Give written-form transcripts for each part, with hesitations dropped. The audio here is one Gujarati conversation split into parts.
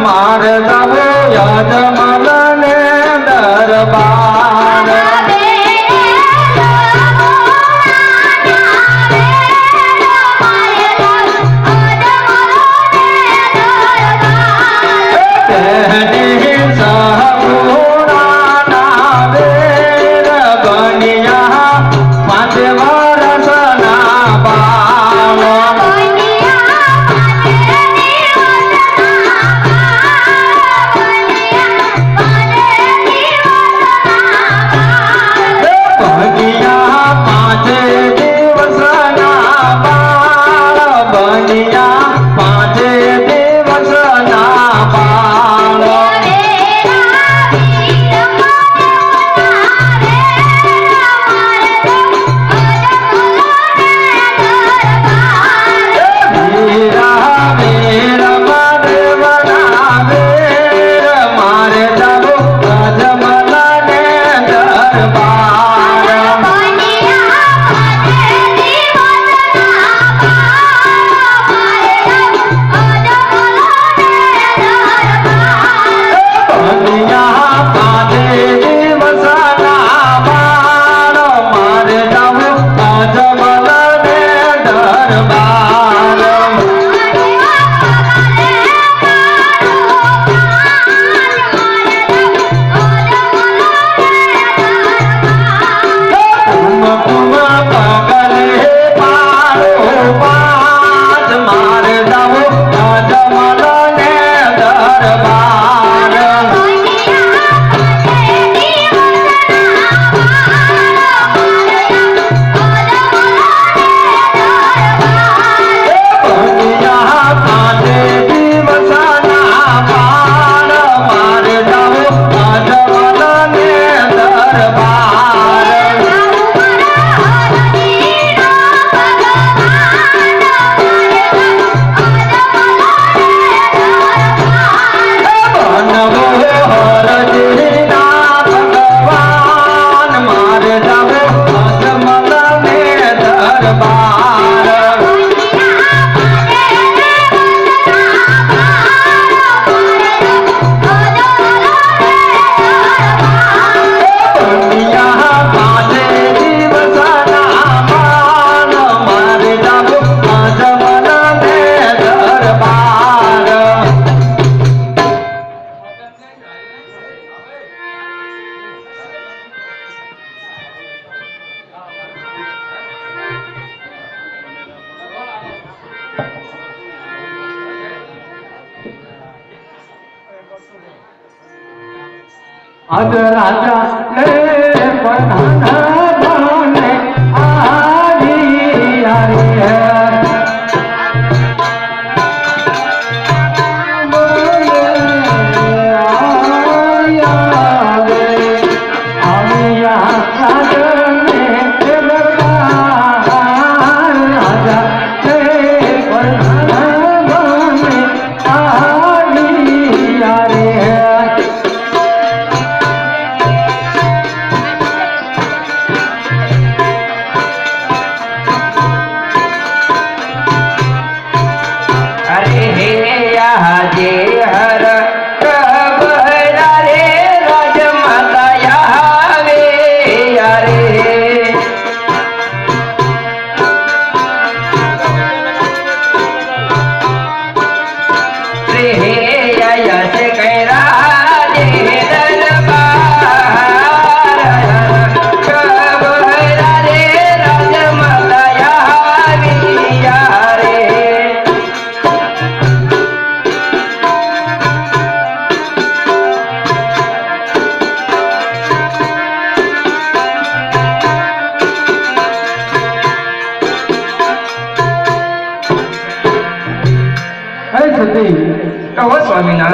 મારે જવું યજમાનને દરબાર आज राजा ले बनाना बने आजी यारी है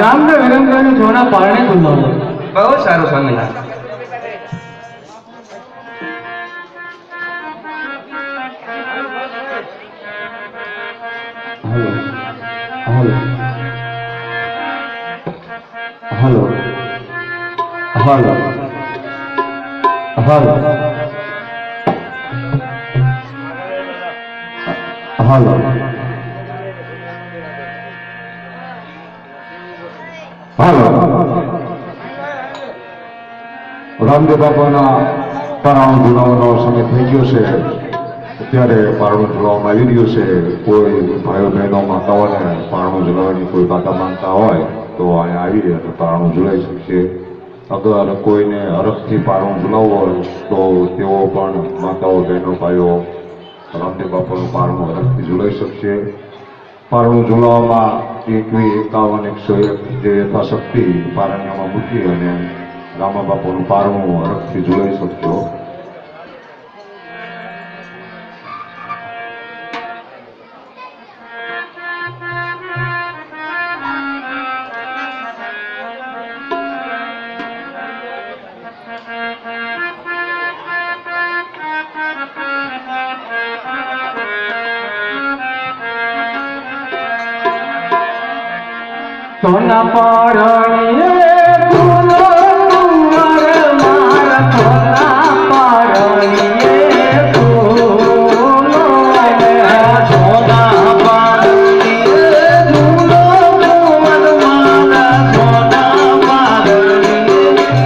રામના વિરમગાનું જોણા પારણે બોલાવો. બહુ સારું Swaminarayan. Hello hello hello hello hello Ramdev બાપાના પારણું ઝુલાવવાનો સમય થઈ ગયો છે. અત્યારે પારણું ઝુલાવવામાં આવી રહ્યું છે. કોઈ ભાઈઓ બહેનો માતાઓને પારણું ઝુલાવવાની કોઈ વાતા માંગતા હોય તો અહીંયા આવી અને પારણું ઝુલાવી શકશે. અગર કોઈને હરખથી પારણું ઝુલાવવું હોય તો તેઓ પણ માતાઓ બહેનો ભાઈઓ રામદેવ બાપાનું પારણું હરખથી ઝુલાવી શકશે. પારણું ઝુલાવવામાં 21, 51, 101 જે યથાશક્તિ પારણ્યમાં મૂકી અને રામા બાપાનું પારણું હરખથી ઝુલાવી શકશો. સોના પારણીએ ફૂલો કુંવર માર સોના પારણીએ ફૂલો સોના પારણીએ ફૂલો કુંવર માર સોના પારણીએ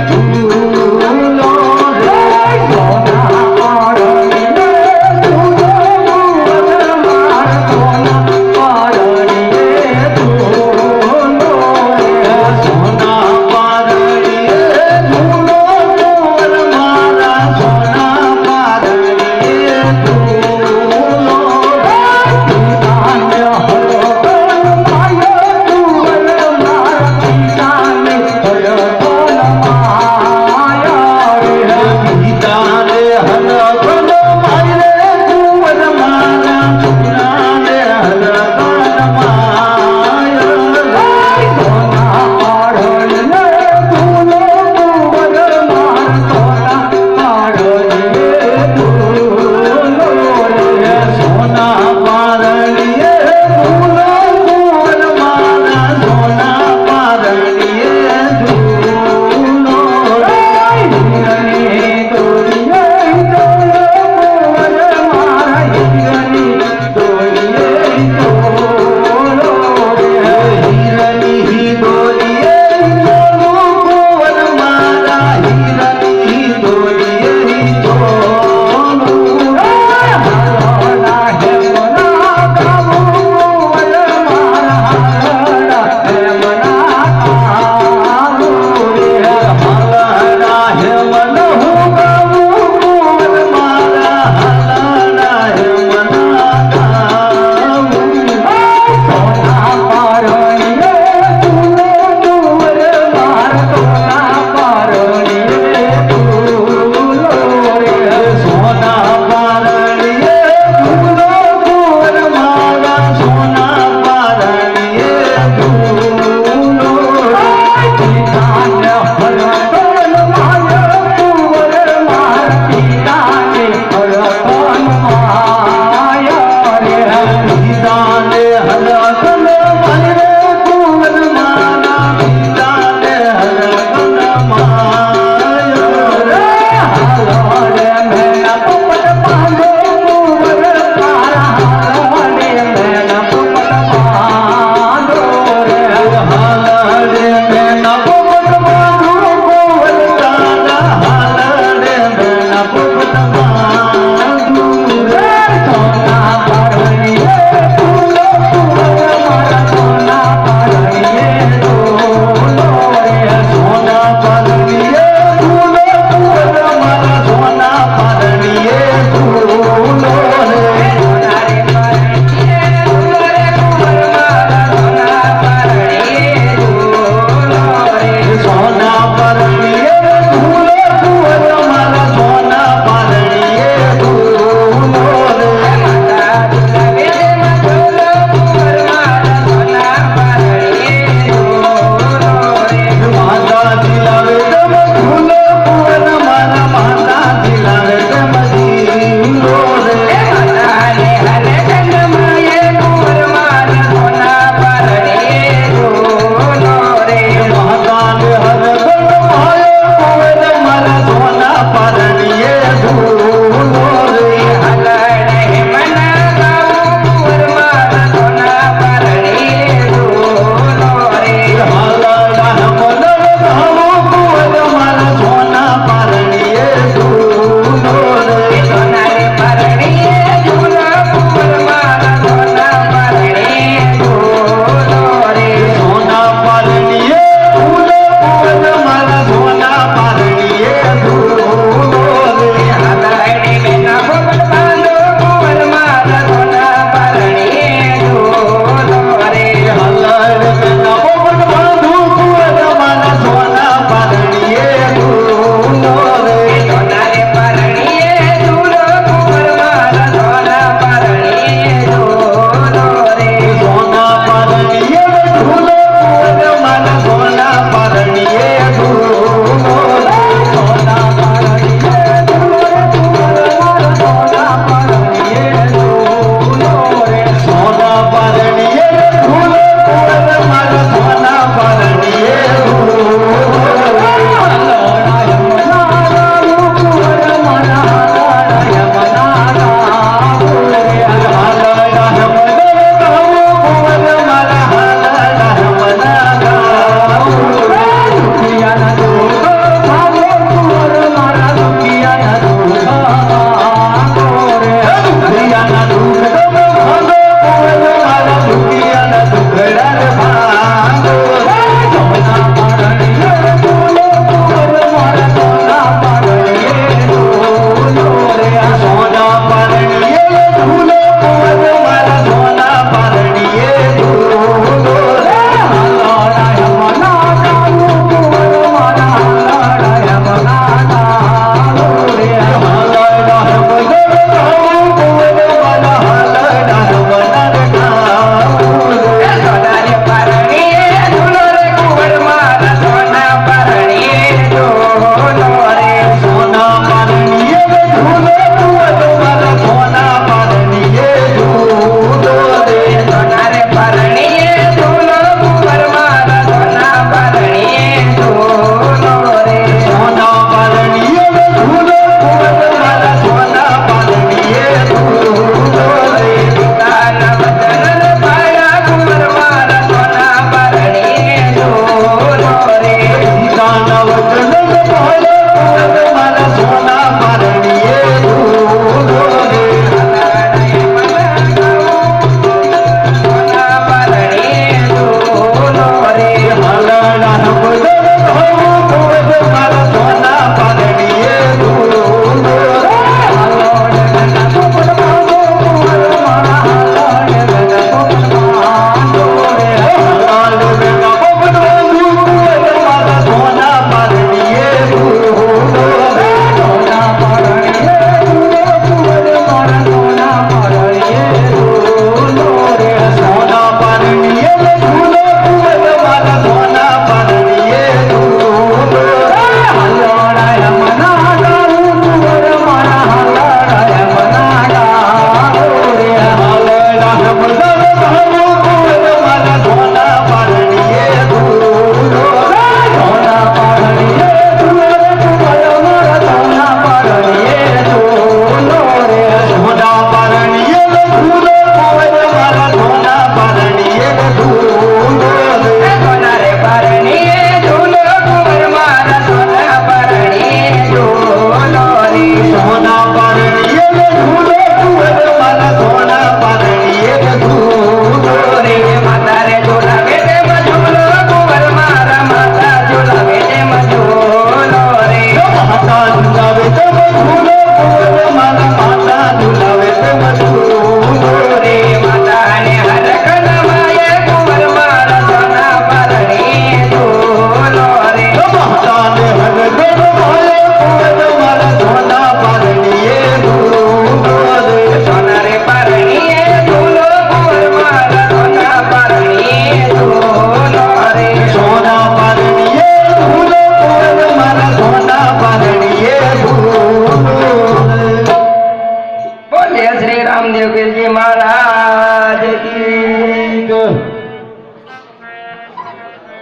ફૂલો રે સોના પારણીએ ફૂલો કુંવર માર સોના પારણીએ ફૂલો સોના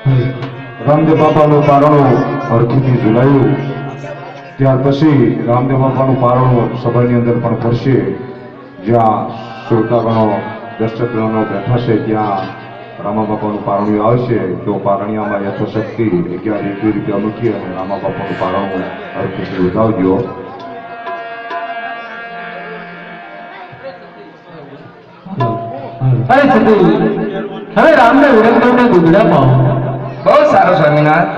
રામદેવ બાપાનું પારણું અડધીથી ઝુલાયું. ત્યાર પછી રામદેવ બાપાનું પારણું સભાની અંદર પણ ફરશે. જ્યાં શ્રોતાગણો દર્શકગણો બેઠા છે ત્યાં રામા બાપાનું પારણું આવશે. તો પારણિયામાં યથાશક્તિ 11 રૂપિયા મૂકી અને રામા બાપાનું પારણું અડધીથી વધાવજો. અરે સતી, હવે રામને વિરંગોને દુગડા પાઓ. બહુ સારું સ્વામિનાથ.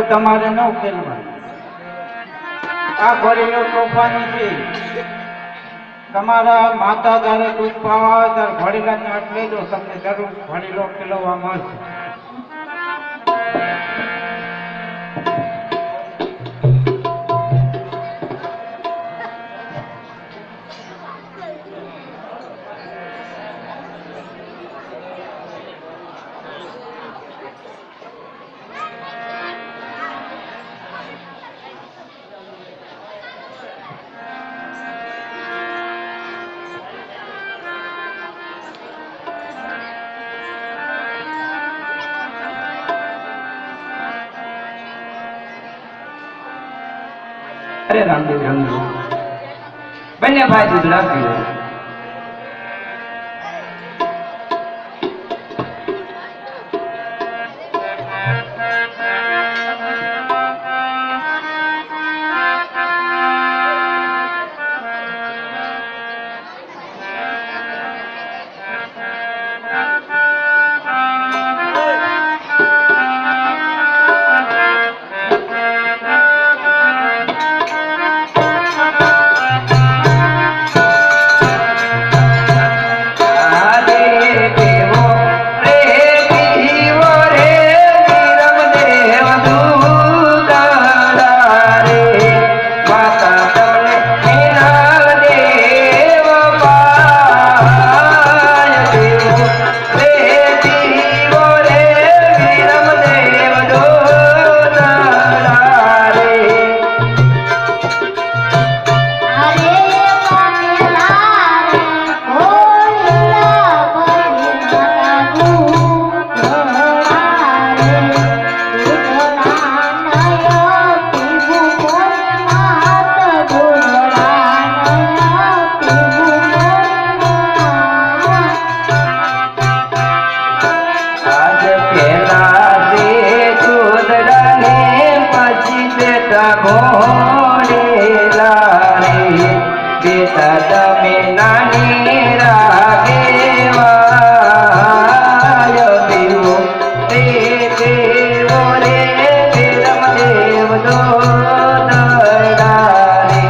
તમારે ન ખેલવા. આ ઘોડીનો તોફાની છે. તમારા માતા જ્યારે દૂધ પાવા આવે ત્યારે ઘોડીલાને હાથ લેજો, તમને જરૂર ઘોડીલો ખેલવા મળશે. અરે રામદેવ રંગો બંને ભાઈ દૂધડા પીવો. ઘોડેલા રે બેટા તમે નાની રાગેવાય પીવો રે દેવો રે રમદેવ દોદડા રે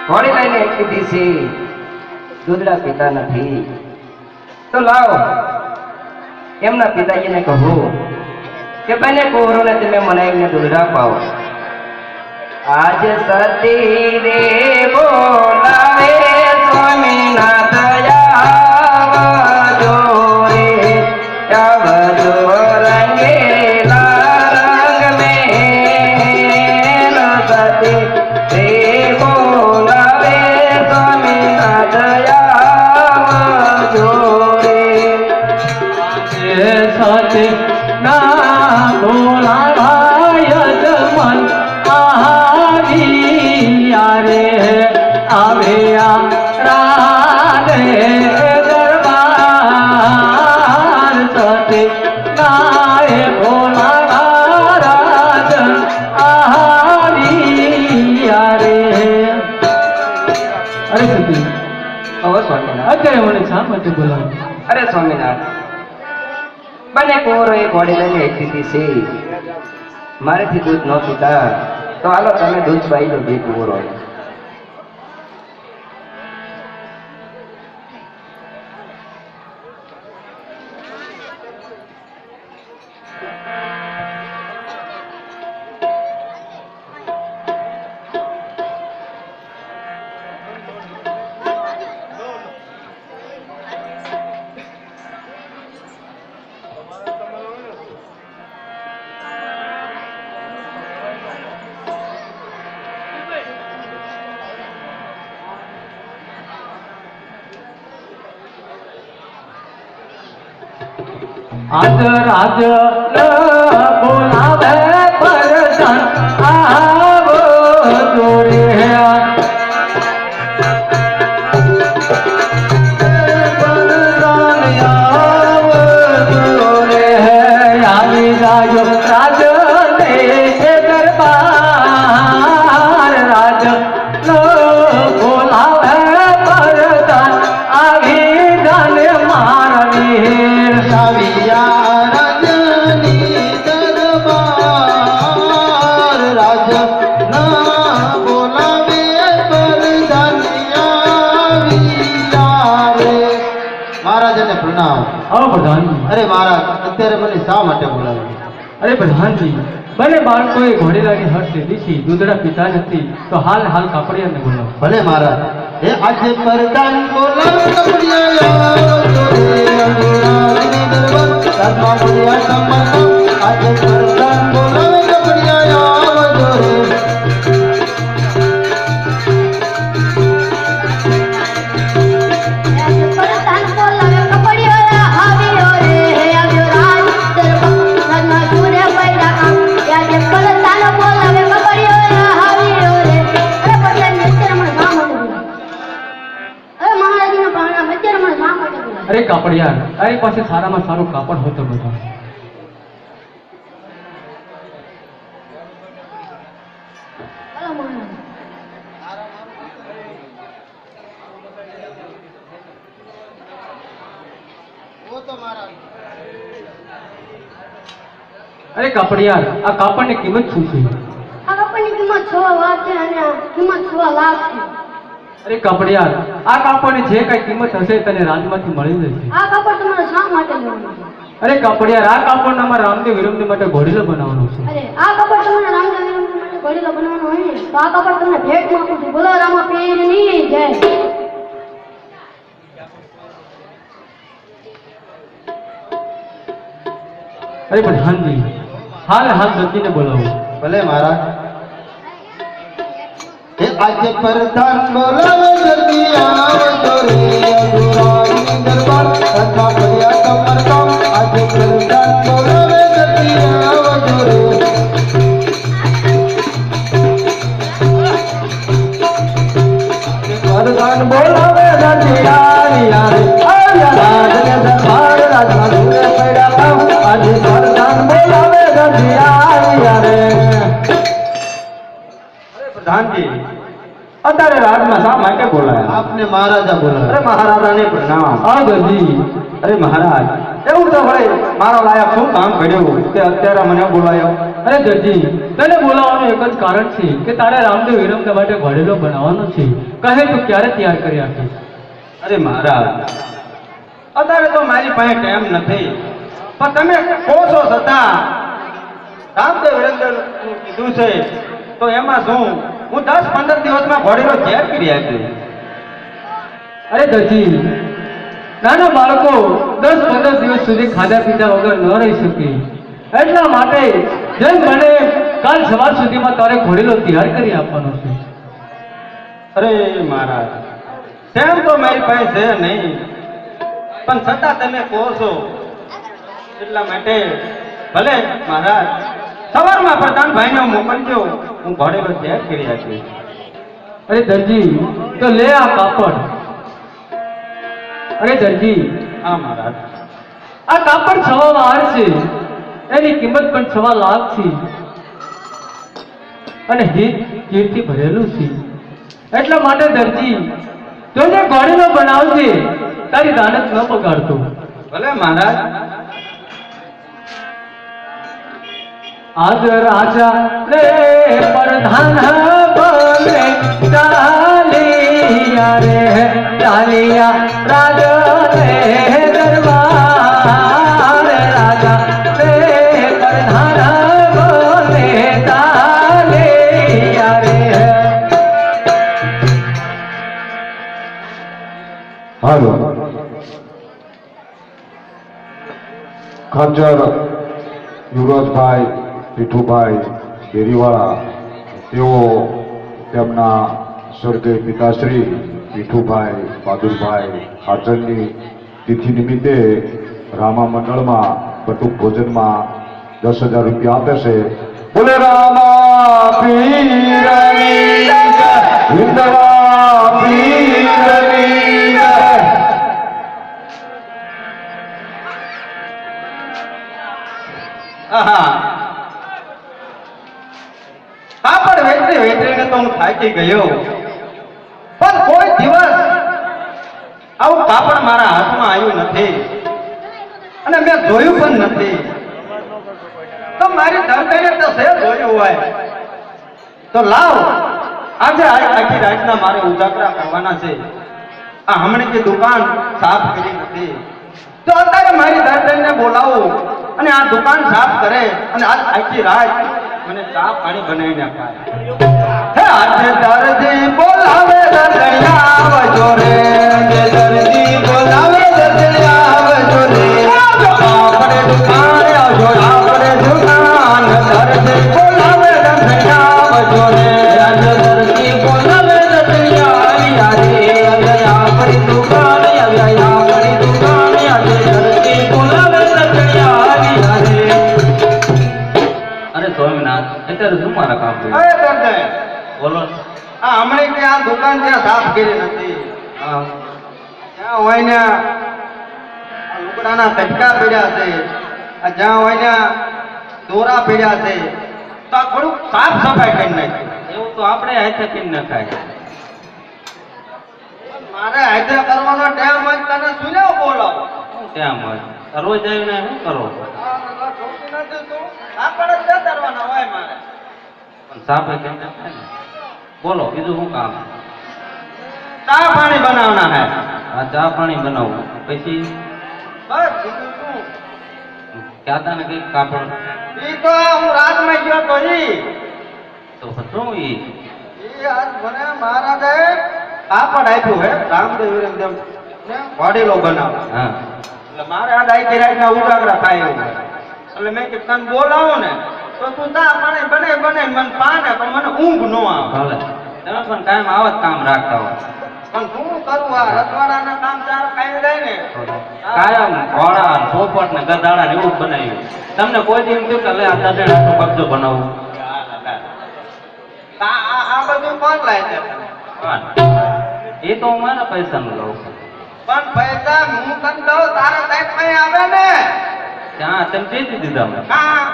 ઘોડી લઈને કીધી છે દૂધડા પીતા નથી તો લાવો એમના પિતાજીને કહું કે બંને કુંવરોને તમે મનાવીને દૂધડા પાવો આજ સતી રે બોલાવે સ્વામીનાથ આવજો રે આવજો રંગેલા રંગ મેલ સતી રે બોલાવે સ્વામીનાથ આવજો રે સાથે ના બોલાવાય જમન આવ્યા રે આવે રાધે દરબાર સાથે નાય બોલાવા રાજન આવ્યા રે અરે સતી હવે સ્વામીનાથ અત્યારે મને શા માટે બોલાવ્યો? અરે સ્વામીનાથ બંને કુંવરો એ ઘોડી લઈને હેઠી છે મારેથી દૂધ ન પીતા તો હાલો તમે દૂધ પાઈ લો બે કુંવરો આજ રાજ બોલાવે પરસન આવો જોડે આવી જાજો રાજ દરબાર રાજ બોલાવે પરસન આવી જાને મારવી અરે મહારાજ અત્યારે મને શા માટે બોલાવ્યો? અરે પ્રધાનજી બંને બાળકોએ ઘોડેલાની હટ લીધી છે દૂધડા પિતા નથી તો હાલ કાપડિયાને બોલાવો. ભલે મહારાજ હે આજે પરદાન બોલાવે કપડિયા આવજો રે અંગુરાની દરબાર રાજમાં બોલ્યા સમર આજે પરદાન બોલાવે કપડિયા આવજો રે અરે કાપડિયા, તારી પાસે સારામાં સારું કાપડ હોય તો બતાવ. અરે કાપડિયાર, આ કાપડની કિંમત શું છે? આ કાપડની કિંમત 6 લાખ છે અને આ કિંમત 6 લાખ છે. અરે કાપડિયાર, આ કાપડની જે કઈ કિંમત હશે તને રાજમાંથી મળી જશે. આ કાપડ તમારે શા માટે લેવાનું છે? અરે કાપડિયાર, આ કાપડ અમારા રામદેવ વિરમદેવ માટે ઘોડીલો બનાવવાનો છે. અરે આ કાપડ તમારે રામદેવ વિરમદેવ માટે ઘોડીલો બનાવવાનો હોય ને તો આ કાપડ તમને ભેટમાં આપું છું. બોલો રામા પીરની જય. અરે પણ હાંજી, હાલ દત્તીને બોલાવો. ભલે મહારાજ હે આજે પરદાન બોલાવે જલ્દી આવજો રે અંગુરાની દરબાર રાજમાં બોલ્યા સમર આજે પરદાન બોલાવે જલ્દી આવજો રે પરદાન બોલાવે રતિયા રે આવ્યા રાજને દરબાર રાજમાં ધૂળે પડ્યા આજે પરદાન બોલાવે રતિયા રે. પ્રધાનજી, અત્યારે રાજમાં શા માટે બોલાયા? આપને મહારાજા બોલાવે. અરે મહારાજાને પ્રણામ. આ ગજી, અરે મહારાજ, એવું તો વળે મારા લાયક શું કામ કર્યું કે અત્યારે મને બોલાયો? અરે દરજી, તને બોલાવવાનું એક જ કારણ છે કે તારે રામદેવ વિરમદેવ માટે ઘોડીલો બનાવવાનો છે. કહે તો ક્યારે તૈયાર કરી આપીશ? અરે મહારાજ, અત્યારે તો મારી પાસે ટાઈમ નથી, પણ તમે કહો છો છતાં રામદેવ વિરમદેવનું કીધું છે તો એમાં શું હું 10-15 દિવસમાં ઘોડીલો તૈયાર કરી આપીશ. અરે દરજી, નાના બાળકો 10-15 દિવસ સુધી ખાધા પીધા વગર ન રહી શકે. એટલા માટે જેમ બને કાલ સવાર સુધીમાં તારે ઘોડીલો તૈયાર કરી આપવાનો છે. અરે મહારાજ, ટાઈમ તો મારી પાસે છે નહીં, પણ છતાં તમે કહો છો એટલા માટે ભલે મહારાજ સવારમાં પ્રધાનભાઈને મોકલજો, હું ઘોડીલો તૈયાર કરી આપીશ. અરે દરજી, તો લે આ કાપડ. અરે દરજી, હા મહારાજ. આ કાપડ 6 વાર છે, એની કિંમત પણ 6 લાખ છે અને હિત કીર્તિ ભરેલું છે. એટલા માટે દરજી, જોજે ઘોડીલો બનાવજે, તારી દાનત ન બગાડતો. ભલે મહારાજ. આજ રાજા રે પ્રધાન બોલે ચાલિયા રે ચાલિયા રાજા રે દરબાર રાજા રે પ્રધાન બોલે ચાલિયા રે. હાલો ખાચર યુવરાજભાઈ પીઠુભાઈ બેરીવાળા તેઓ તેમના સ્વર્ગીય પિતાશ્રી પીઠુભાઈ બહાદુરભાઈ ખાચરની તિથિ નિમિત્તે રામા મંડળમાં કટુક ભોજનમાં 10,000 રૂપિયા આપે છે. બોલે રામા પીરની જય, વિંધવા પીરની જય. કાપડ વેચીને તો હું થાકી ગયો, પણ કોઈ દિવસ આવું કાપડ મારા હાથમાં આવ્યું નથી અને મેં જોયું પણ નથી. તો મારી ધરતીને તો છે જોયું હોય તો લાવ, આજે આખી રાતના મારે ઉજાગરા કરવાના છે. આ હમણાં દુકાન સાફ કરી નથી, તો અત્યારે મારી ધરતીને બોલાવું અને આ દુકાન સાફ કરે અને આજ આખી રાત મને ચા પાણી બનાવીને અપાય. હે આજે દરજી બોલાવે દરડિયા આવજો રે જે દરજી બોલાવે દર્દી આવજો રે આપણે દુકાન આવજો આપણે દુકાન દર્દી બોલાવે દર્દી આવજો રે આજે દર્દી બોલાવે દર્દી આવ્યા રે આજે આપણી દુકાન આવ્યા આપણી દુકાન આજે દર્દી બોલાવે દર્દી આવ્યા રે. અરે સ્વામિનાથ અત્યારે શું મારા કામ થયું? અરે દર્દી બોલો. આ હમણાં કે આ દુકાન ત્યાં સાફ કરી નથી હા જ્યાં હોય ને આ લુગડાના તટકા પડ્યા છે આ જ્યાં હોય ને દોરા પડ્યા છે તો આ થોડુંક સાફ સફાઈ કરી નાખી. એવું તો આપણે હાથે કરી નખાય. મારે હાજર કરવાનો ટાઈમ જ તને શું લેવો બોલાવો શું ત્યાં હોય? રોજ આવીને શું કરો? આપણે જ કરવાના હોય મારે પણ સાપે કેમ નખાય ને? બોલો બીજું શું કામ? ચા પાણી બનાવના હે આ ચા પાણી બનાવવું પછી બસ બીજું શું ક્યાં ને કઈક કાપડ ઈ તો હું રાતમાં ગયો તો ઈ તો શું ઈ આજ મને મહારાજે કાપડ આપ્યું હે રામદેવ વીરમદેવ ને વાડીલો બનાવ હા એટલે મારે આજ આઈ રાતના ઉજાગરા થાય એવું એટલે મેં કે તને બોલાવો ને તો તું ચા પાણી બને મને પાને તો મને ઊંઘ ન આવે ભલે તમે પણ કાયમ આવા જ કામ રાખતા હોય પણ શું કરું આ રજવાડાના કામ ચાર ખાઈ જાય ને કાયમ ઘોડા પોપટ ને ગધાડા ને એવું જ બનાવ્યું. તમને કોઈ દી એમ થયું કે લે આ દસેણ આટલો કબજો બનાવું? આ બધું કોણ લાય છે એ તો હું મારા પૈસાનું લઉં છું. પણ પૈસા હું તને દઉં તારા સાઈડ આવે ને ત્યાં તમે વેચી દીધા મને. હા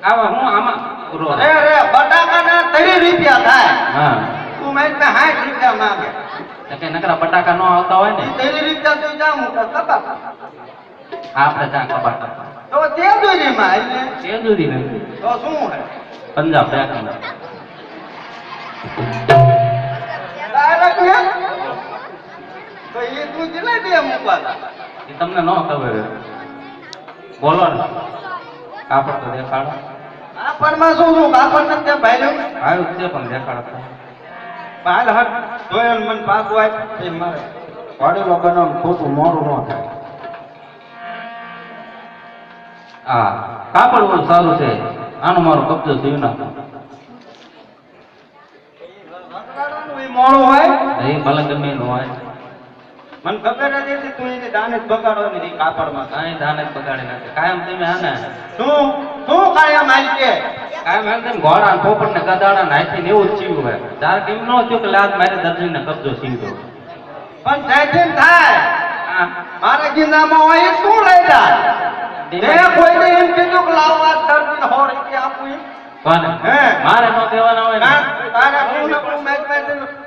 આવા હું આમાં પૂરો રે બટાકાના 30 રૂપિયા થાય હા તું મેં 60 રૂપિયા માંગે તો કે નકરા બટાકા ન આવતા હોય ને 30 રૂપિયા તું જા હું કબા આપણે ત્યાં કબાટ તો તે દોરી માં એટલે એ જુદી ને તો શું હે પંજાબ બેઠા ડાયરેક્ટ હે તો એ તું કેટલા દે મૂકવાતા એ તમને ન ખબર હોય. બોલો ને કાપડ તો દેખાડો. કાપડમાં શું શું કાપડ ને તે ભાઈ આવ્યું જ છે પણ દેખાડો. બાલ હટ જોયો ને મને પાકું આય એ મારે વાડીલો બનાવ ખોટું મોડું ન થાય હા કાપડ બહુ સારું છે. આનો મારો કબજો થયો ના એ મોડું હોય એ ભલે ગમે એનું હોય. મને ખબર જ હતી તું એને દાને જ બગાડવાની એ કાપડમાં કાંઈ દાને જ બગાડી નાખે. કાયમ તમે હા ને શું શું કાયા મારી કે કાયમ એમ તેમ ઘોડા ને પોપટ ને ગધાડા ને હાથી ને એવું જ ચીવું હોય. તારે કેમ ન થયું કે લાજ મારે દર્દી ને કબજો સીધો? પણ સાઈઠ થાય હા મારા ગીંદામાં હોય એ શું લઈ જાય મેં કોઈને એમ કીધું કે લાવો આ દર્દીને 100 રૂપિયા આપું એમ કોને? હે મારે ન દેવાના હોય ના ને. તારે હું ને હું મેચ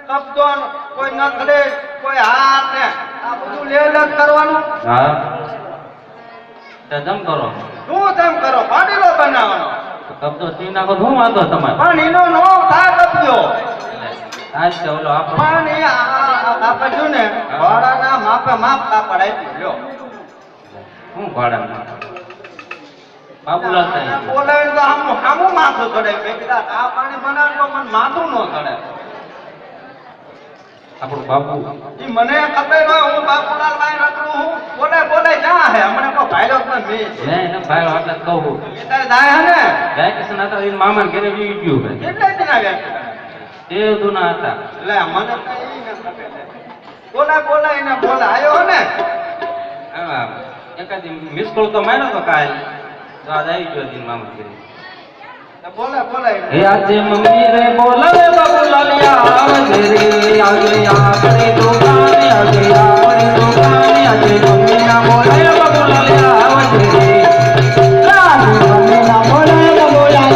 કબજો ને કોઈ નખડે કોઈ હાથ ને આ બધું લે લે કરવાનું હા તો જમ કરો. શું તેમ કરો પાટીલો બનાવવાનો તો કબજો સીવી નાખો તો શું વાંધો તમારે? પણ એનો નો થાય કબજો આજ કે ઓલો આપણો પણ એ આપણે જો ને ભાડાના માપે માપ કાપડ આપ્યું લ્યો શું ભાડા બાબુલાલ સાહેબ બોલાવીને તો હામું માથું ચડે મેં કીધા આ પાણી બનાવે તો મને માથું ન ચડે આપણું બાપુ ઈ મને ખબર હોય હું બાપુલાલ ભાઈ રખડું હું બોલે ક્યાં હે હમણાં કોઈ ભાઈલો પણ મેં છે મેં એને ભાઈ એટલે જ કહું એ તારે જાય હે ને જય કૃષ્ણ હતા એ મામા ઘરે વી ગયું ભાઈ કેટલા દિન આવ્યા તે જૂના હતા. એટલે મને કઈ ન ખબર બોલા એને બોલા આવ્યો ને હા એકાદી મિસ કોલ તો માર્યો તો કાલ તો આજ આવી ગયો દિન મામા ઘરે. બોલા હે આજે મમ્મી રે બોલાવે બાબુલાલિયા આવજે રે આજે આપણે દુકાને આજે આપણે દુકાને આજે મમ્મી ના બોલાવે બાબુલાલિયા આવજે રે મમ્મી ના બોલાય બોલાય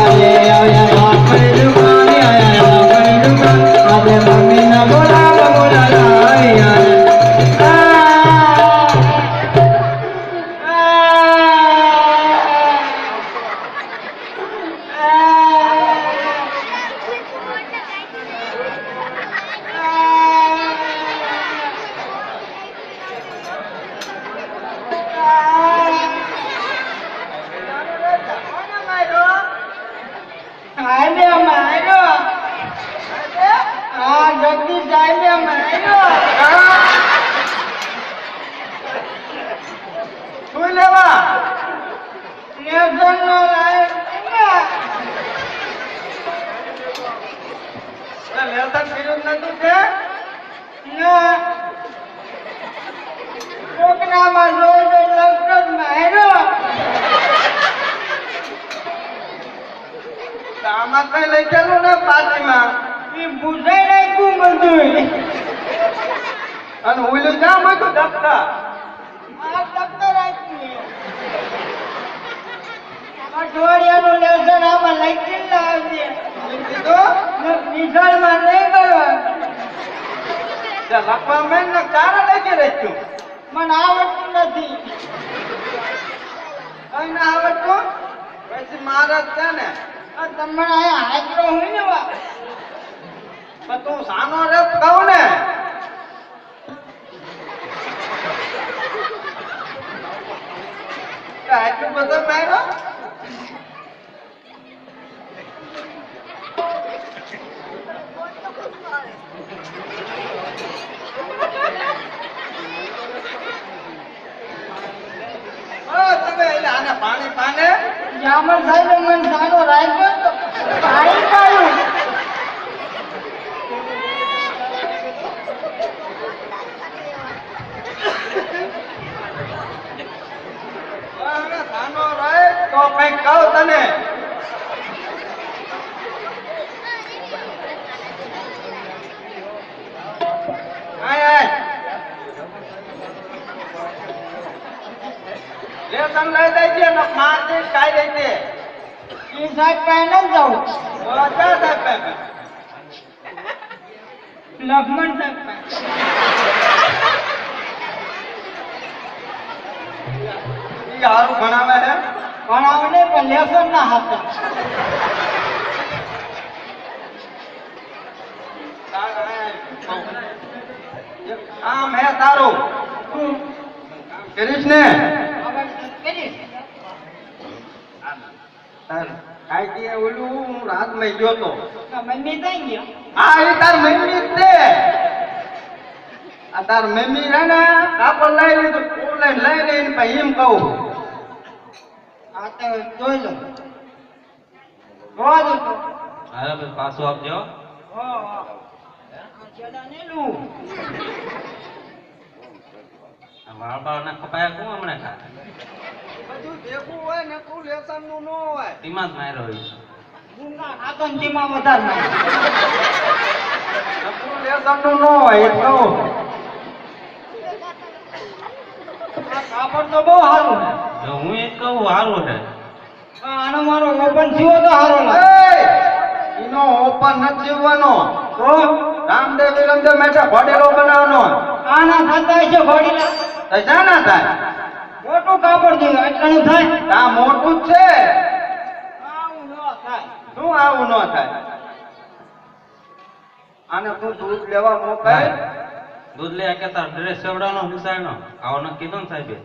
આયે આપણે દુકાને આયા આપણે દુકાન આજે મમ્મી ના બોલાય બોલાય આમાં જોઈ જોઈ લગભગ માર્યો. તો આમાં કઈ લઈ ચાલો ને પાર્ટીમાં ઈ ભૂસાઈ નાખ્યું બધું. અને ઓલું જામ હતું દફતર આ દફતર આપ્યું. અઠવાડિયાનું લેસન આમાં લખી લાવજે. નિશાળમાં નહીં કરવાનું. લખવા મેં ને તારા લખી રાખ્યું મને આવડતું નથી. કઈ ના આવડતું પછી મારા જ છે ને આ તમને અહીંયા હાજરો હોય ને વા. પણ તું સાનો રસ કહું ને આટલું બધું માર્યો તમે એટલે આને પાણી પાને જામર સાહેબે મને સાનો રાખ્યો તો પાણી પાયું. સાનો રહે તો કઈક કહું તને આય આય લેસન લઈ દેજે ને માર દે કાઈ દે ઈ સાહેબ પાસે ન જાઉં. બોલા ક્યાં સાહેબ પાસે? લક્ષ્મણ સાહેબ પાસે. ઈ હારું ભણાવે છે ભણાવે નહીં પણ લેસન ના હતા. આમ હે તારું કરીશ ને હવે કરીશ. કાઈ કે ઓલું હું રાતમાં ગયો તો તો મમ્મી થઈ ગયો. આ એ તાર મમ્મી જ છે આ તાર મમ્મી છે ને કાપડ લઈ લીધું ફૂલ લઈ લઈને પછી એમ કહું આ તો જોઈ લો. જોવા દો તો. હા પાછું આપજો. છેડા નહીં લઉં. વાળ બાળ ના કપાયા કોણ હમણાં ખા બધું ભેગું હોય ને તું લેસન નું ન હોય ટીમાં જ માર્યો હોય. ગુંગા ખાતો ને તેમાં વધારે નાખે. તું લેસન નું ન હોય એ કહું આ કાપડ તો બહુ સારું છે. જો હું એ જ કહું સારું છે. આનો મારો ઓપન થયો તો સારો લાગે. એનો ઓપન નથી જીવવાનો તો રામદેવ વિરમદેવ માટે ઘોડેલો બનાવવાનો આના થતા હશે ઘોડીલા. તો જાના થાય મોટું કાપડ જોઈએ એટલાનું થાય. આ મોટું જ છે આવું ન થાય. શું આવું ન થાય આને તું દૂધ લેવા મોકલ દૂધ લે કે તાર ડ્રેસ સેવડાનો હિસાબનો આવો ન કીધું ને સાહેબે.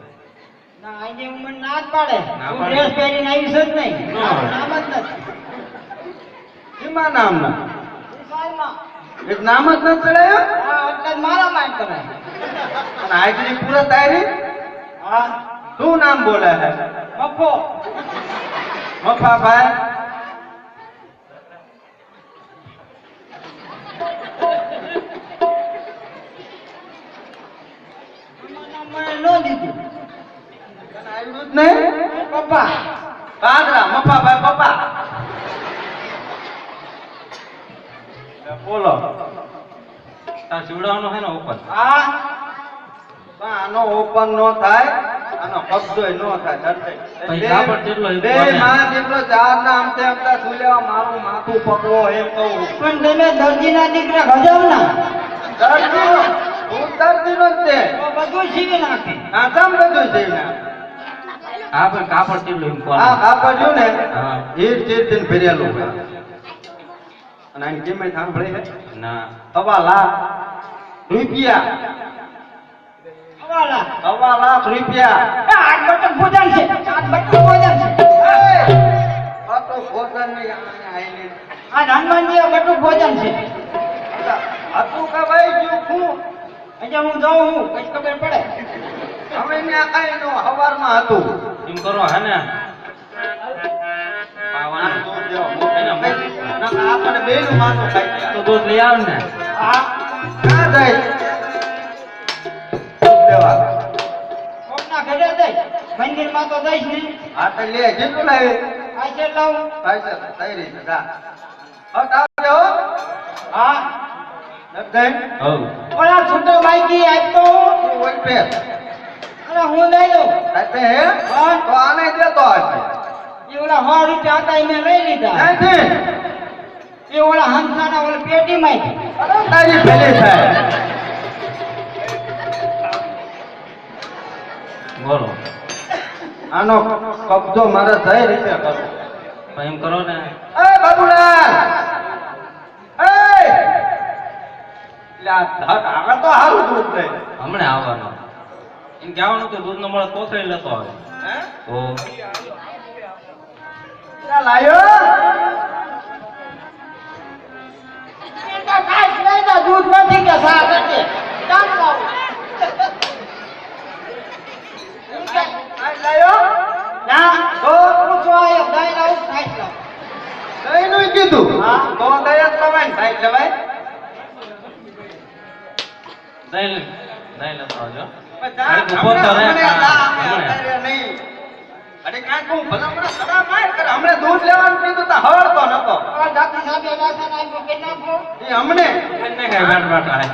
ના આજે મને ના જ પાડે. ના હું પાડે. ડ્રેસ પહેરીને આવીશ જ નહીં. ના. નામ જ નથી. એમાં નામ ના વિશાળમાં. એક નામ જ નથી ચડાયો હા એટલે જ મારા માંડ કરાય. અને હાજરી પૂરા તારી હા શું નામ બોલે છે મફો. મફાભાઈ મને ન દીધું. તને આવ્યું જ નહીં પપ્પા કાદરા મફાભાઈ પપ્પા બોલો તાર સીવડાવવાનો છે ને ઉપર. હા પણ આનો ઓપન નો થાય આનો કબજો નો થાય પછી કાપડ જેટલો એ બે બને. માં જેટલો ચાર ના આમતે આમતા સુલેવા મારું માથું પકવો એમ કહું પણ તમે દરજીના દીકરા ગજવના. દર્દી હું દર્દી નો જ છે તો બધું સીવી નાખે. આ સમ બધું છે ને હા પણ કાપડ જેટલું એમ આ કોણ. કાપડ ને હા. હીર ચીર દિન ફેરેલું છે અને આની કિંમત સાંભળી છે ના 1.25 લાખ રૂપિયા હવાલા. 1.25 લાખ રૂપિયા આ બટન ભોજન છે. આ બટન ભોજન છે. આ તો ભોજનની આઈની આ હનુમાનજી આ બટું ભોજન છે. હતું કે ભાઈ ગયું શું અહીંયા હું જાઉં હું કઈ ખબર પડે. હવે ને આ કઈ નો હવારમાં હતું એમ કરો હે ને આમ પાવાનું. દૂધ દેવો, મોકલીને મોકલી. નકર આપણે બેયનું માથું ખાઈ ગયા. તો દૂધ લઈ આવ ને. હા ક્યાં જાય? દૂધ દેવા. દઈશ ને આ તો લે જેટલું લાવે આ છે લઉં પૈસા થઈ રહી છે જા હટ આવજો હા નબદાઈ હવ ઓલા છૂટો બાઈકી આપતો તું ઓય પે અને હું લઈ લઉં આપે હે હા. તો આને દેતો આજે એ ઓલા 100 રૂપિયા હતા એ મેં લઈ લીધા ક્યાંથી એ ઓલા હંસાના ઓલા પેટીમાં અરે તારી ભેલી થાય બોલો આનો કબજો મારે સહી રીતે કરો તો એમ કરો ને એ બાબુલાલ એ લા ધક આગળ તો હારું દૂધ દે હમણાં આવવાનો એમ કહેવાનું કે દૂધ ન મળે તો થઈ લેતો આવે હે તો લા લાયો દૂધ નથી કે સા કરજે ચાલ લાવું આ લાયો ના તો પૂછો આયો દઈ લાવું ખાઈ લાવું દઈ નું કીધું હા તો દઈ જ લવાય ને સાઈડ લવાય નહીં લેતો આવજો પણ જા, અરે ઊભો તો રહે. હમણાં હા, જા, હમણાં. અત્યારે નહીં. અરે કાંઈ કહું, ભલા મને સડા માર કરે. હમણાં દૂધ લેવાનું કીધું તો હળતો નતો. ઓલા ડાક્ટર સાહેબે રાશન આપ્યું કે નાખો એ અમને એને કઈ વાટ વાટ આવે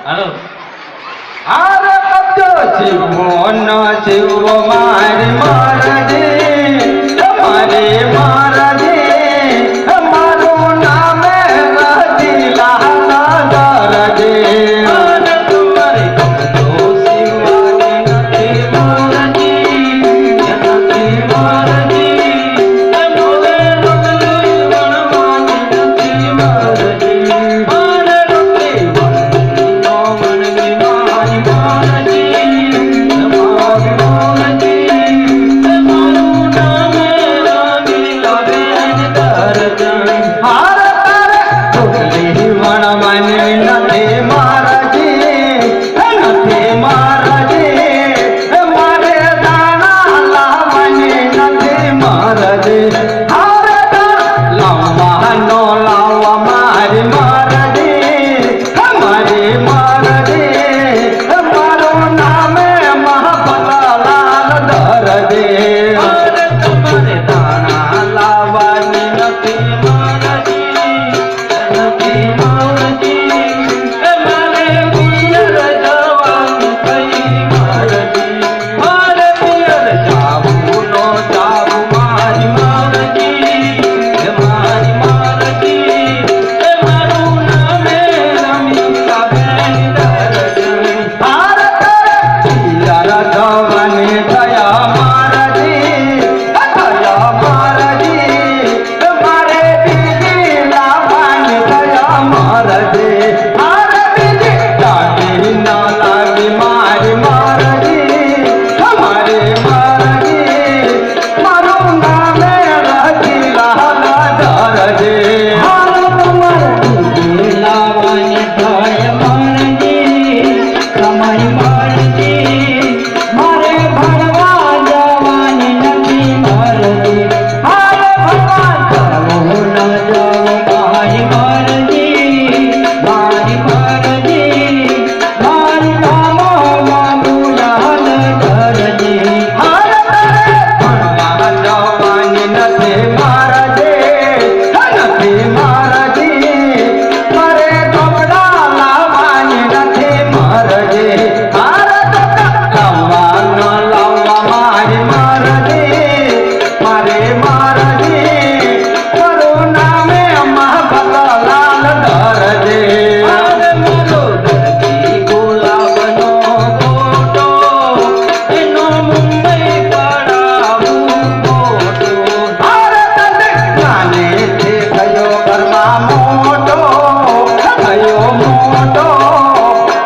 હાલો હારે કબજો શિવો ન શિવો મારી મારજી તમારી મારજી મારું નામે રાજી લાલ દરજી અને તમારી કબજો શિવાની નથી મોરજી નથી મોરજી એ મોરે રોટલી વણવાની નથી મોરજી મારે રોટલી વણવાની નો વણવી મારી મોરજી તમારી મોરજી એ મારું નામે રાગી લાગે દરજી હાર તારે રોટલી વણવાની નથી મારજી નથી મારજી મારે દાણા લાવવાની નથી મારજી હાર તાર લાવવા નો લાવવા મારી મારજી મારી મારજી મારું નામે મહાપલાલ દરજી અરે તમારે દાણા લાવવાની નથી મારજી નથી મારજી એ મારે પિયર જવાનું કઈ મારજી મારે પિયર જાવું નો જાવું મારી મારજી એ મારી મારજી એ મારું નામે રમીલા બેન દરજી હાર તારે પિયર જવાની થયા મારજી થયા મારજી મારે બીજી લાવવાની થયા મારજી હાર બીજી લાગી ના લાગી મારી મારજી મારી મારજી મારું નામે રાજી લાલ દરજી હાર તમારે લાવવાની થયા મારજી તમારી મારજી મારે ભણવા જવાની નથી મારજી હારે ભગવાન જવું ન જવું મારી મારજી મારી મારજી મારી નામમાં બુલાલ કરજી હારે તારે ભણવા જવાની નથી મારજી નથી મારજી મારે કપડા લાવવાની નથી મારજી હારે લાવવા ન લાવવા મારી મારજી મારી મારજી મારું નામે મહાપલાલ દરજી અરે મારો દરજી ગુલાબનો ફોટો એનો મુંબઈ પડાવું ફોટો હારે તને નાનેથી થયો ઘરમાં મોટો થયો મોટો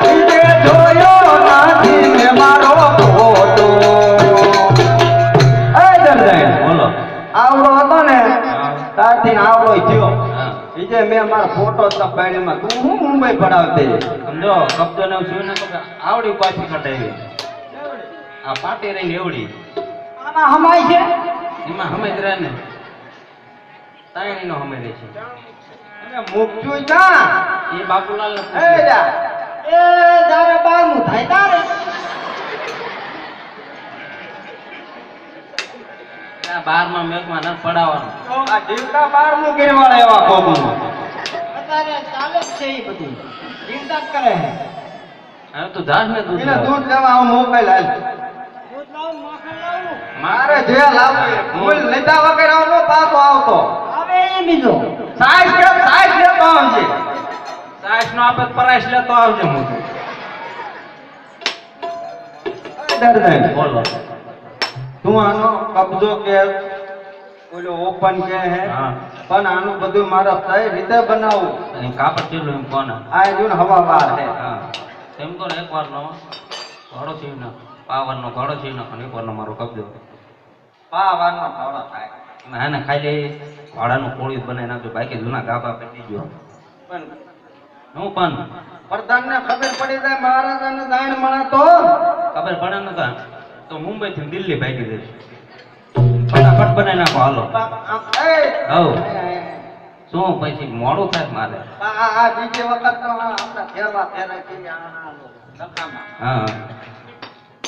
તે જોયો નથી મેં મારો ફોટો એ દરદાઈ બોલો આવડો હતો ને ત્યારથી આવડો થયો હા બીજે મેં મારો ફોટો તપાડીમાં તું હું મુંબઈ પડાવતી સમજો કબજો ને એવું થયું ને તો કે આવડી પાછી કટાવી આ પાટી રહીને એવડી આમાં હમાય છે એમાં સમજ રહે ને તાયણીનો હમે રહે છે અને મૂકજું જા એ બાપુલાલ એ જા એ જારે બારમું થાય તારે આ 12મા મેકમાં ન પડાવવાનું આ જીવતા બારમું ગીરવાળા એવા કોકનું અત્યારે ચાલે જ છે એ બધું ચિંતા જ કરે છે. હવે તું જાસ ને દૂધ એને લેવા. દૂધ લેવા હું મોકલ હાલ દૂધ લાવું માખણ લાવું મારે જે લાવવું એ ફૂલ લીધા વગર આવતો પાછો આવતો હવે એ બીજો સાઈઝ લેતો આવજે સાઈસ નો આપે પરાઈસ લેતો આવજે હું દર્દન બોલો તું આનો કબજો કે ઓલો ઓપન કે હે હા. પણ આનું બધું મારે કઈ રીતે બનાવવું અહીં કાપડ ચેલું એમ કોને આ જો ને હવા વાર હે હા એમ તો એક વાર નો ઘોડો છે ને પાવર નો ઘોડો છે ને અને એક વાર નો મારો કબજો પાવાનો ભાવડો થાય હે ને ખાલી ઘોડાનું કોળિયું જ બનાવી નાખજો બાકી જૂના ગાભા પડી ગયો પણ હું પણ પ્રધાનને ખબર પડી જાય મહારાજાને દાણ મળે તો ખબર પડે ને તો મુંબઈ થી દિલ્હી ભાગી જઈશ ફટાફટ બનાવી નાખો હાલો હવ શું પછી મોડું થાય મારે આ બીજી વખત તો આપણા ફેરવા ફેરાય છે આ લખામાં હા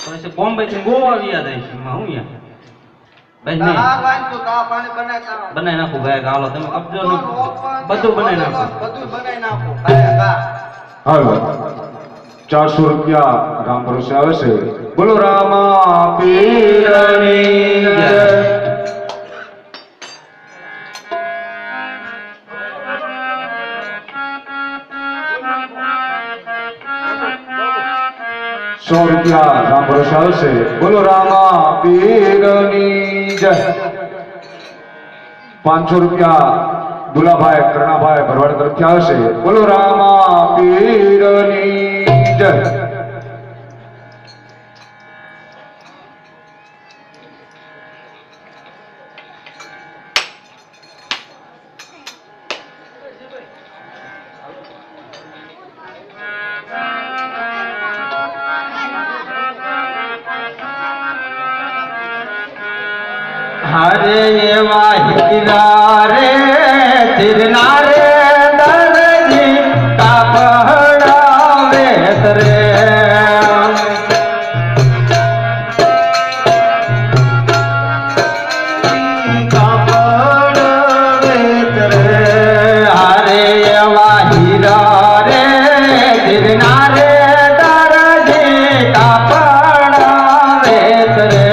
પછી બોમ્બે થી ગોવા વ્યા જાય છે એમાં હું યાર બસ નહીં આ બાંધતું તો આ પાણી બનાવતા બનાવી નાખું ગાય હાલો તમે કબજો નું બધું બનાવી નાખો બધું બનાવી નાખો ખાય હાલો 400 રૂપિયા રામ ભરોસે આવે છે બોલો રામા પીરની જય. સો રૂપિયા રામ ભરોસે આવે છે બોલો રામા પીરની જય 500 રૂપિયા દુલાભાઈ કરણાભાઈ ભરવાડ તરફથી આવશે બોલો રામા પીરની જય હરે એવા હીરા રે તીરના રે દરજી કાપડાવે રે કાપડાવે રે હરે એવા હીરા રે તીરના રે દરજી કાપડાવે રે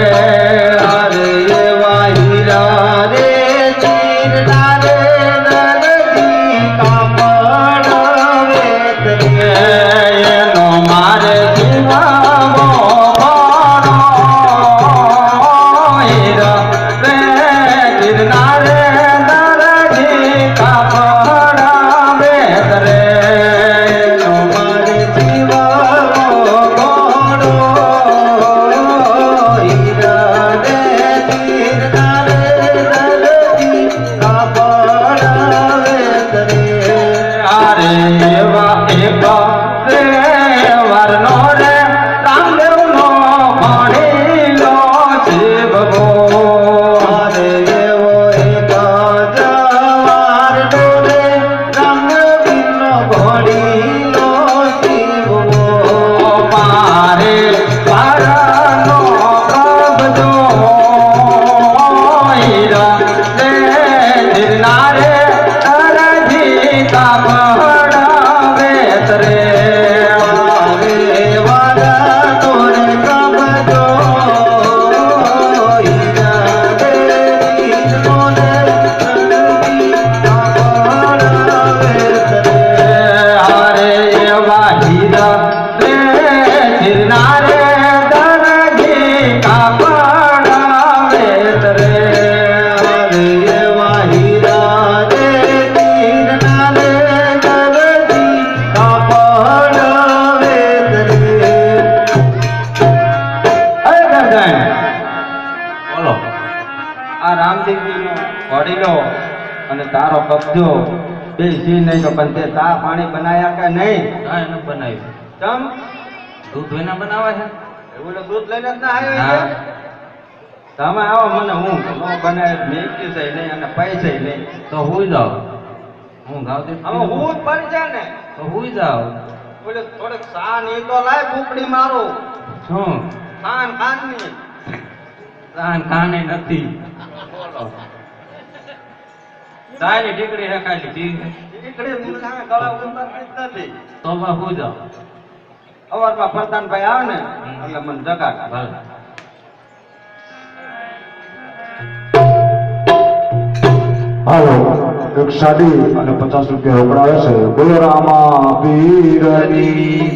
અને તારો કબજો બે સી નહીં તો પણ તે ચા પાણી બનાયા કે નહીં હા એને બનાવ્યું ચમ દૂધ વિના બનાવે છે એવું દૂધ લઈને જ ના હા. આવ્યો તમે આવો મને હું નો બનાવે મેક્યું છે નહીં અને પૈસા નહીં તો હુઈ જાઓ હું ગાવ દે હવે હું જ પડી જાય ને તો હુઈ જાઓ બોલે થોડીક સાન એ તો લાય ભૂખડી મારું શું ખાનની કાને નથી તારી ટીકડી હે ખાલી દીકરી મુલાને ગળા ઉતરતી જ નથી તો બા હુઈ જાઓ અવારમાં પ્રધાનભાઈ આવે ને એટલે મને જગાડ ભલે હાલો એક સાડી અને 50 રૂપિયા રોકડા છે બોલો રામા પીરની